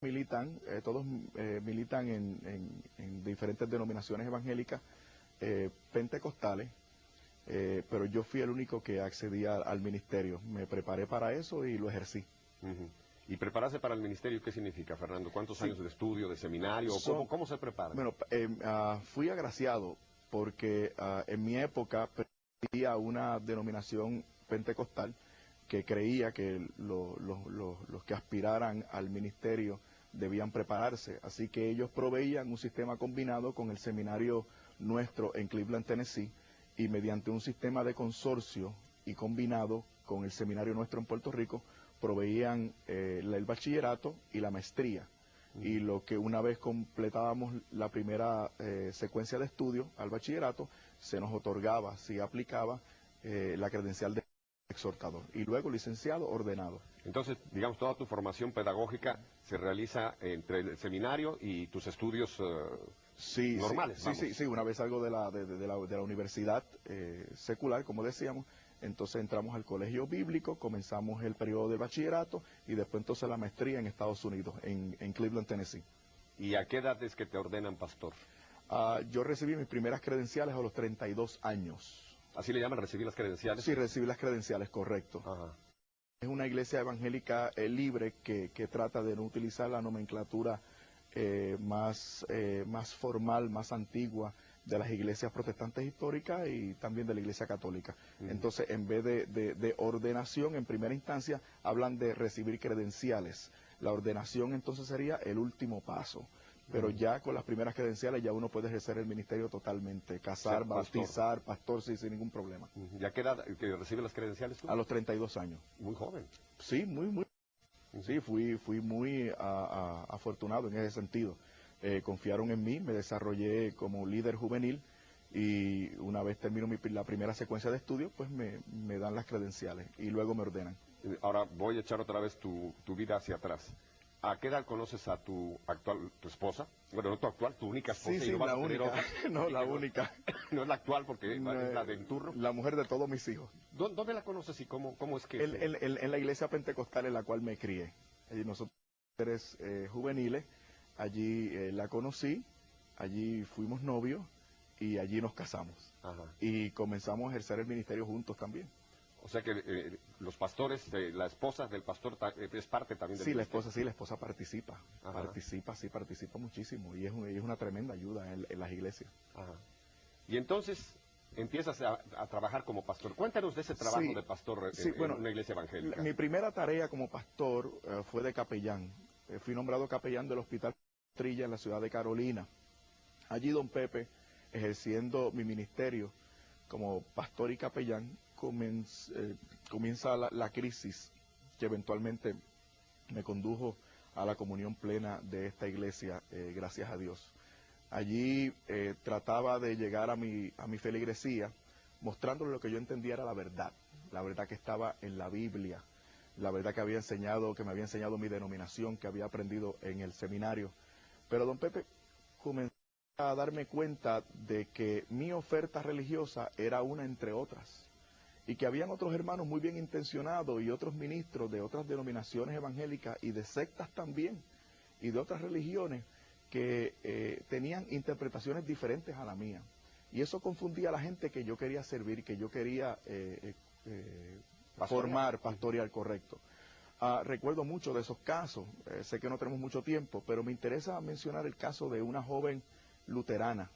militan en diferentes denominaciones evangélicas pentecostales, pero yo fui el único que accedía al ministerio. Me preparé para eso y lo ejercí. Uh-huh. ¿Y prepararse para el ministerio qué significa, Fernando? ¿Cuántos años de estudio, de seminario? ¿Cómo se prepara? Bueno, fui agraciado porque en mi época pertenecía a una denominación pentecostal que creía que los que aspiraran al ministerio debían prepararse. Así que ellos proveían un sistema combinado con el seminario nuestro en Cleveland, Tennessee, y mediante un sistema de consorcio y combinado con el seminario nuestro en Puerto Rico, proveían el bachillerato y la maestría. Y lo que una vez completábamos la primera secuencia de estudio al bachillerato, se nos otorgaba, si aplicaba, la credencial de exhortador. Y luego licenciado ordenado. Entonces, digamos, toda tu formación pedagógica se realiza entre el seminario y tus estudios normales. Sí, una vez salgo de la universidad secular, como decíamos, entonces entramos al colegio bíblico, comenzamos el periodo de bachillerato y después entonces la maestría en Estados Unidos, en Cleveland, Tennessee. ¿Y a qué edad es que te ordenan pastor? Yo recibí mis primeras credenciales a los 32 años. ¿Así le llaman, recibir las credenciales? Sí, recibí las credenciales, correcto. Ajá. Es una iglesia evangélica libre que trata de no utilizar la nomenclatura más formal, más antigua de las iglesias protestantes históricas y también de la iglesia católica. Entonces, en vez de ordenación, en primera instancia, hablan de recibir credenciales. La ordenación entonces sería el último paso. Pero ya con las primeras credenciales ya uno puede ejercer el ministerio totalmente, casar, bautizar, pastor, sí, sin ningún problema. ¿Y a qué edad que recibe las credenciales tú? A los 32 años. Muy joven. Sí, muy. Sí, fui muy afortunado en ese sentido. Confiaron en mí, me desarrollé como líder juvenil y una vez termino la primera secuencia de estudios, pues me dan las credenciales y luego me ordenan. Ahora voy a echar otra vez tu vida hacia atrás. ¿A qué edad conoces a tu esposa? Bueno, no tu actual, tu única esposa. Sí, la única. No, la única. No es la actual porque no, es la del turno. La mujer de todos mis hijos. ¿Dónde la conoces y cómo es que...? En la iglesia pentecostal en la cual me crié. Allí nosotros, juveniles, allí la conocí, allí fuimos novios y allí nos casamos. Ajá. Y comenzamos a ejercer el ministerio juntos también. O sea que los pastores, la esposa del pastor es parte también del ministerio. Sí, la esposa participa. Ajá. Participa muchísimo y es una tremenda ayuda en las iglesias. Ajá. Y entonces empiezas a trabajar como pastor. Cuéntanos de ese trabajo de pastor en una iglesia evangélica. Mi primera tarea como pastor fue de capellán. Fui nombrado capellán del Hospital Trilla en la ciudad de Carolina. Allí don Pepe, ejerciendo mi ministerio como pastor y capellán, comienza la crisis que eventualmente me condujo a la comunión plena de esta iglesia, gracias a Dios. Allí trataba de llegar a mi feligresía, mostrándole lo que yo entendía era la verdad que estaba en la Biblia, la verdad que me había enseñado mi denominación, que había aprendido en el seminario. Pero don Pepe comenzó a darme cuenta de que mi oferta religiosa era una entre otras, y que habían otros hermanos muy bien intencionados y otros ministros de otras denominaciones evangélicas y de sectas también, y de otras religiones, que tenían interpretaciones diferentes a la mía. Y eso confundía a la gente que yo quería servir, que yo quería pastorear, correcto. Recuerdo mucho de esos casos, sé que no tenemos mucho tiempo, pero me interesa mencionar el caso de una joven luterana.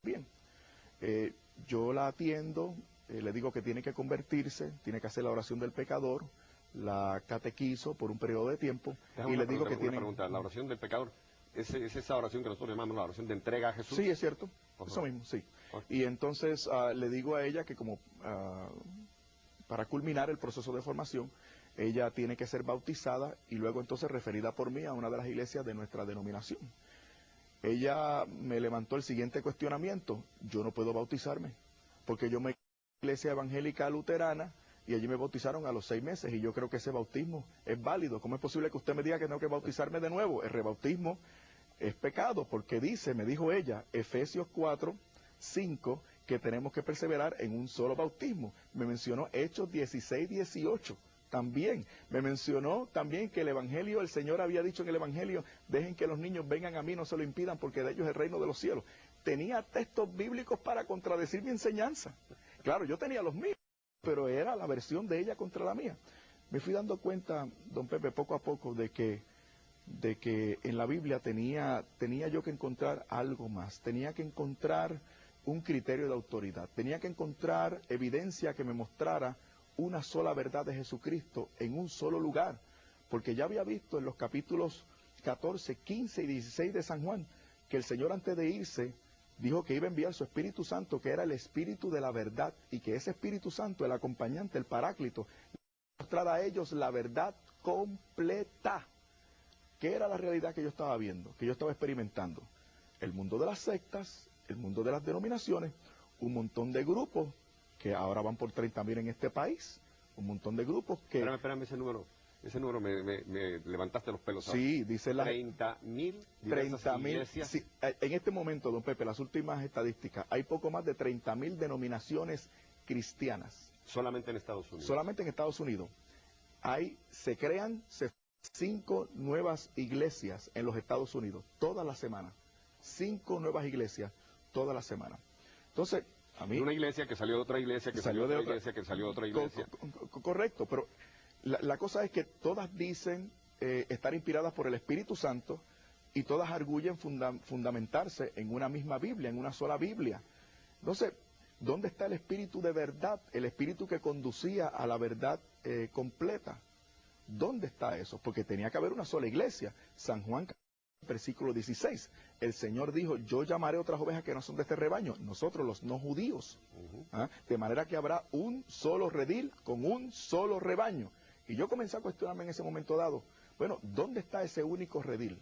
Bien, yo la atiendo, le digo que tiene que convertirse, tiene que hacer la oración del pecador, la catequizo por un periodo de tiempo, y le digo que tiene... Una pregunta, la oración del pecador, ¿es esa oración que nosotros llamamos la oración de entrega a Jesús? Sí, es cierto, eso mismo, sí. Y entonces le digo a ella que como para culminar el proceso de formación, ella tiene que ser bautizada y luego entonces referida por mí a una de las iglesias de nuestra denominación. Ella me levantó el siguiente cuestionamiento: yo no puedo bautizarme, porque yo me crié en la iglesia evangélica luterana y allí me bautizaron a los 6 meses y yo creo que ese bautismo es válido. ¿Cómo es posible que usted me diga que tengo que bautizarme de nuevo? El rebautismo es pecado porque me dijo ella, Efesios 4:5, que tenemos que perseverar en un solo bautismo. Me mencionó Hechos 16:18, también. Me mencionó también que el Evangelio, el Señor había dicho en el Evangelio, dejen que los niños vengan a mí, no se lo impidan, porque de ellos es el reino de los cielos. Tenía textos bíblicos para contradecir mi enseñanza. Claro, yo tenía los míos, pero era la versión de ella contra la mía. Me fui dando cuenta, don Pepe, poco a poco, de que en la Biblia tenía yo que encontrar algo más, tenía que encontrar un criterio de autoridad, tenía que encontrar evidencia que me mostrara una sola verdad de Jesucristo en un solo lugar, porque ya había visto en los capítulos 14, 15 y 16 de San Juan, que el Señor antes de irse dijo que iba a enviar su Espíritu Santo, que era el Espíritu de la verdad, y que ese Espíritu Santo, el acompañante, el Paráclito, mostrar a ellos la verdad completa. ¿Qué era la realidad que yo estaba viendo, que yo estaba experimentando? El mundo de las sectas, el mundo de las denominaciones, un montón de grupos que ahora van por 30.000 en este país, un montón de grupos que... Espérame, ese número me levantaste los pelos. ¿Sabes? Sí, dice la... 30.000 iglesias. Sí, en este momento, don Pepe, las últimas estadísticas, hay poco más de 30.000 denominaciones cristianas. Solamente en Estados Unidos. Solamente en Estados Unidos. Se crean 5 nuevas iglesias en los Estados Unidos, todas las semanas. 5 nuevas iglesias todas las semanas. Entonces, a mí... Una iglesia que salió de otra iglesia, que salió de otra iglesia, que salió de otra iglesia. Correcto, pero la cosa es que todas dicen estar inspiradas por el Espíritu Santo y todas arguyen fundamentarse en una misma Biblia, en una sola Biblia. Entonces, ¿dónde está el espíritu de verdad? El espíritu que conducía a la verdad completa. ¿Dónde está eso? Porque tenía que haber una sola iglesia. San Juan, versículo 16. El Señor dijo, yo llamaré otras ovejas que no son de este rebaño, nosotros los no judíos. De manera que habrá un solo redil con un solo rebaño. Y yo comencé a cuestionarme en ese momento dado, bueno, ¿dónde está ese único redil?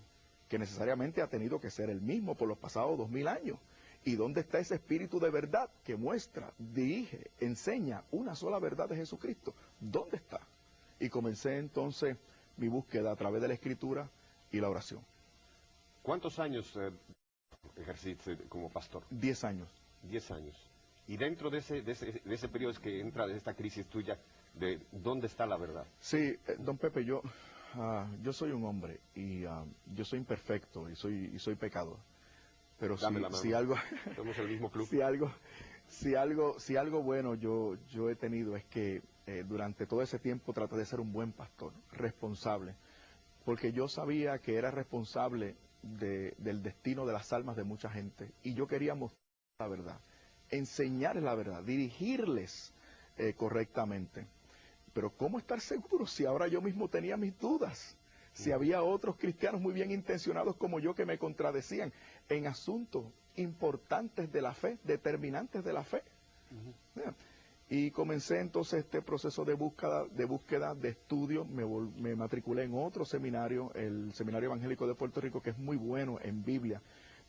Que necesariamente ha tenido que ser el mismo por los pasados 2000 años. ¿Y dónde está ese espíritu de verdad que muestra, dirige, enseña una sola verdad de Jesucristo? ¿Dónde está? Y comencé entonces mi búsqueda a través de la escritura y la oración. ¿Cuántos años ejerciste como pastor? 10 años. 10 años. Y dentro de ese periodo es que entra esta crisis tuya de ¿dónde está la verdad? Sí, don Pepe, yo soy un hombre y yo soy imperfecto y soy pecador. Pero si algo... Somos el mismo club. Si algo bueno yo he tenido es que durante todo ese tiempo traté de ser un buen pastor, responsable, porque yo sabía que era responsable del destino de las almas de mucha gente, y yo quería mostrar la verdad, enseñarles la verdad, dirigirles correctamente. Pero ¿cómo estar seguro si ahora yo mismo tenía mis dudas? Si había otros cristianos muy bien intencionados como yo que me contradecían en asuntos importantes de la fe, determinantes de la fe. Y comencé entonces este proceso de búsqueda, de estudio. Me matriculé en otro seminario, el Seminario Evangélico de Puerto Rico, que es muy bueno en Biblia.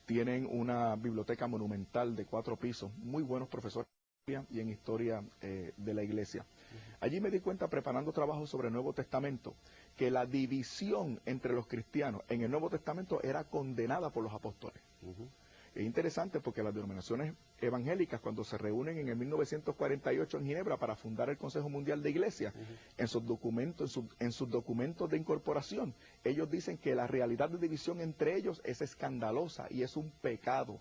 Tienen una biblioteca monumental de 4 pisos, muy buenos profesores y en historia de la iglesia. Allí me di cuenta, preparando trabajos sobre el Nuevo Testamento, que la división entre los cristianos en el Nuevo Testamento era condenada por los apóstoles. Es interesante porque las denominaciones evangélicas, cuando se reúnen en el 1948 en Ginebra para fundar el Consejo Mundial de Iglesias, en sus documentos de incorporación, ellos dicen que la realidad de división entre ellos es escandalosa y es un pecado,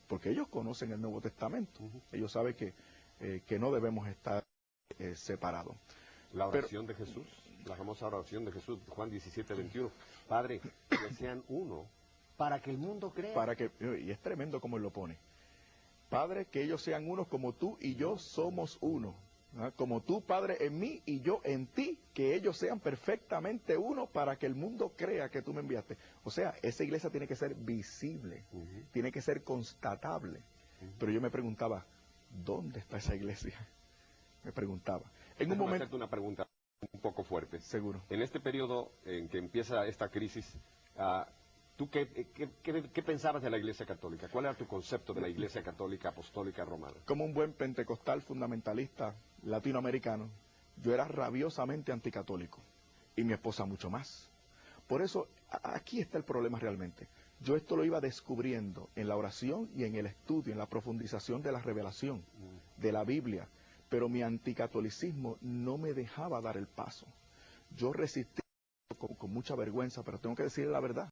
porque ellos conocen el Nuevo Testamento. Ellos saben que no debemos estar separados. La oración de Jesús, la famosa oración de Jesús, Juan 17:21. Padre, que sean uno, para que el mundo crea. Y es tremendo como él lo pone. Padre, que ellos sean uno como tú y yo somos uno. Como tú, Padre, en mí y yo en ti, que ellos sean perfectamente uno para que el mundo crea que tú me enviaste. O sea, esa iglesia tiene que ser visible, tiene que ser constatable. Pero yo me preguntaba, ¿dónde está esa iglesia? Me preguntaba. Déjame hacerte una pregunta un poco fuerte. Seguro. En este periodo en que empieza esta crisis, ¿tú qué pensabas de la Iglesia Católica? ¿Cuál era tu concepto de la Iglesia Católica Apostólica Romana? Como un buen pentecostal fundamentalista latinoamericano, yo era rabiosamente anticatólico, y mi esposa mucho más. Por eso, aquí está el problema realmente. Yo esto lo iba descubriendo en la oración y en el estudio, en la profundización de la revelación de la Biblia. pero mi anticatolicismo no me dejaba dar el paso. Yo resistí con mucha vergüenza, pero tengo que decir la verdad.